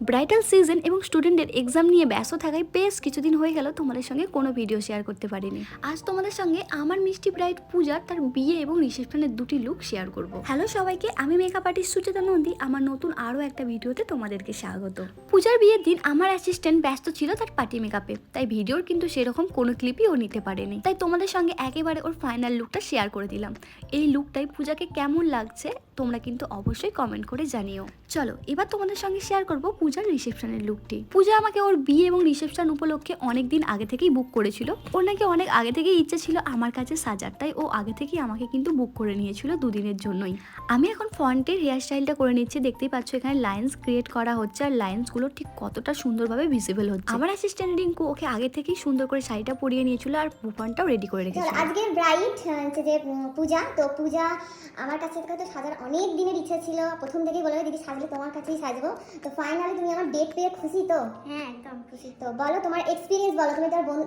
Bridal season এবং স্টুডেন্টের exam নিয়ে ব্যস্ত থাকায় বেশ কিছুদিন হয়ে গেল তোমাদের সঙ্গে কোনো ভিডিও শেয়ার করতে পারিনি। আজ তোমাদের সঙ্গে আমার মিষ্টি ব্রাইড পূজা তার বিয়ে এবং রিসেপশনের দুটি লুক শেয়ার করব। হ্যালো সবাইকে, আমি মেকআপ আর্টিস্ট সুচেতা নন্দী। আমার নতুন আরও একটা ভিডিওতে তোমাদেরকে স্বাগত। পূজার বিয়ের দিন আমার অ্যাসিস্ট্যান্ট ব্যস্ত ছিল তার পার্টি মেকআপে, তাই ভিডিওর কিন্তু সেরকম কোনো ক্লিপই ও নিতে পারেনি। তাই তোমাদের সঙ্গে একেবারে ওর ফাইনাল লুকটা শেয়ার করে দিলাম। এই লুকটাই পূজাকে কেমন লাগছে তোমরা কিন্তু অবশ্যই কমেন্ট করে জানিও। চলো এবার তোমাদের সঙ্গে শেয়ার করবো পূজার রিসেপশনের লুকটি। পূজা আমাকে ওর বিয়ে এবং রিসেপশন উপলক্ষে অনেক দিন আগে থেকেই বুক করেছিল। ওর নাকি অনেক আগে থেকেই ইচ্ছে ছিল আমার কাছে সাজার, তাই ও আগে থেকেই আমাকে কিন্তু বুক করে নিয়েছিল দুদিনের জন্যই। আমি এখন ফ্রন্টের হেয়ার স্টাইলটা করে নিচ্ছি। দেখতেই পাচ্ছ এখানে লাইন্স ক্রিয়েট করা হচ্ছে, আর লাইন্সগুলো ঠিক কতটা সুন্দরভাবে ভিজিবল হচ্ছে। আমার অ্যাসিস্ট্যান্ট রিঙ্কু ওকে আগে থেকেই সুন্দর করে শাড়িটা পরিয়ে নিয়েছিল আর বুফনটাও রেডি করে রেখেছিল। আজকের ব্রাইড যে পূজা, তো পূজা আমার কাছে তো সাজার অনেক দিনের ইচ্ছা ছিল। প্রথম থেকেই বলে দিদি সাজলে তোমার কাছেই সাজবো। তো ফাইনালি তুমি আমার ডেট পেয়ে খুশি তো? হ্যাঁ একদম খুশি। তো বলো তোমার এক্সপিরিয়েন্স বলো,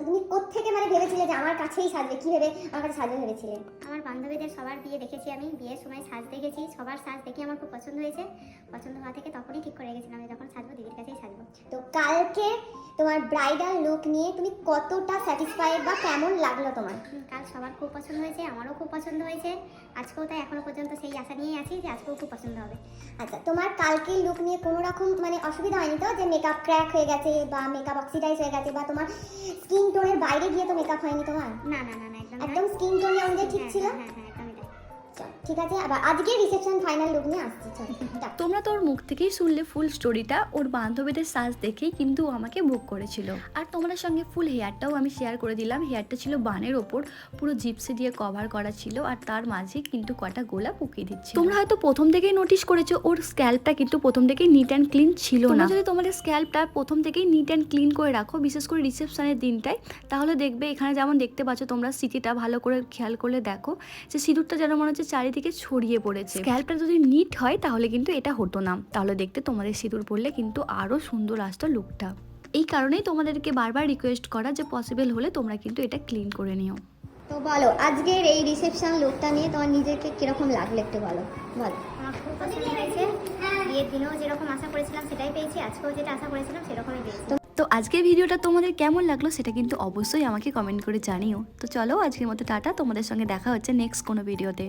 তুমি কোত্থেকে মানে ভেবেছিলে যে আমার কাছেই সাজবে? কি ভেবে আমার কাছে সাজবে ভেবেছিলে? আমার বান্ধবীদের সবার বিয়ে দেখেছি, আমি বিয়ের সময় সাজ দেখেছি, সবার সাজ দেখে আমার খুব পছন্দ হয়েছে। পছন্দ হওয়া থেকে তখনই ঠিক করে গেছিলাম যখন সাজবো দিদির কাছেই সাজবো। তো কালকে তোমার ব্রাইডাল লুক নিয়ে তুমি কতটা স্যাটিসফাইড বা কেমন লাগলো তোমার? কাল সবার খুব পছন্দ হয়েছে, আমারও খুব পছন্দ হয়েছে। আজকেও তাই এখনো পর্যন্ত সেই আশা নিয়েই আছি যে আজকেও খুব পছন্দ হবে। আচ্ছা, তোমার কালকের লুক নিয়ে কোনো রকম মানে অসুবিধা হয়নি তো? যে মেকআপ ক্র্যাক হয়ে গেছে বা মেকআপ অক্সিডাইজ হয়ে গেছে বা তোমার স্কিন টোনের বাইরে গিয়ে তো মেকআপ হয়নি তোমার? না না না না, একদম স্কিন টোন অনুযায়ী ঠিক ছিল। হ্যাঁ হ্যাঁ একদমই তাই। ঠিক আছে, আবার আজকে রিসেপশন ফাইনাল লুক নিয়ে আসছি। তোমরা তো ওর মুখ থেকেই শুনলে ফুল স্টোরিটা। ওর বান্ধবীদের সাজ দেখেই কিন্তু আমাকে বুক করেছিল। আর তোমাদের সঙ্গে ফুল হেয়ারটাও আমি শেয়ার করে দিলাম। হেয়ারটা ছিল বানের ওপর, পুরো জিপসি দিয়ে কভার করা ছিল, আর তার মাঝে কিন্তু কটা গোলাপ উকিয়ে দিচ্ছি। তোমরা হয়তো প্রথম থেকেই নোটিস করেছো ওর স্ক্যাল্পটা কিন্তু প্রথম থেকেই নিট অ্যান্ড ক্লিন ছিল না। যদি তোমাদের স্ক্যাল্পটা প্রথম থেকেই নিট অ্যান্ড ক্লিন করে রাখো, বিশেষ করে রিসেপশনের দিনটায়, তাহলে দেখবে এখানে যেমন দেখতে পাচ্ছ তোমরা সিটিটা ভালো করে খেয়াল করলে দেখো যে সিঁদুরটা যেন মনে হচ্ছে চারিদিকে ছড়িয়ে পড়েছে। স্ক্যাল্পটা যদি নিট হয় তাহলে কিন্তু এটা হতো না, তাহলে দেখতে তোমাদের সিঁদুর পরলে কিন্তু আরো সুন্দর আসতো লুকটা। এই কারণেই তোমাদেরকে বারবার রিকোয়েস্ট করা যে পসিবল হলে তোমরা কিন্তু এটা ক্লিন করে নিও। তো বলো আজকের এই রিসেপশন লুকটা নিয়ে তোমার নিজেকে কিরকম লাগলো একটু বলো। আমার খুব পছন্দ হয়েছে। বিয়ের দিনেও যেরকম আশা করেছিলাম সেটাই পেয়েছি, আজকেও যেটা আশা করেছিলাম সেরকমই পেয়েছি। তো আজকের ভিডিওটা তোমাদের কেমন লাগলো সেটা কিন্তু অবশ্যই আমাকে কমেন্ট করে জানিও। তো চলো আজকের মতো টাটা, তোমাদের সঙ্গে দেখা হচ্ছে নেক্সট কোনো ভিডিওতে।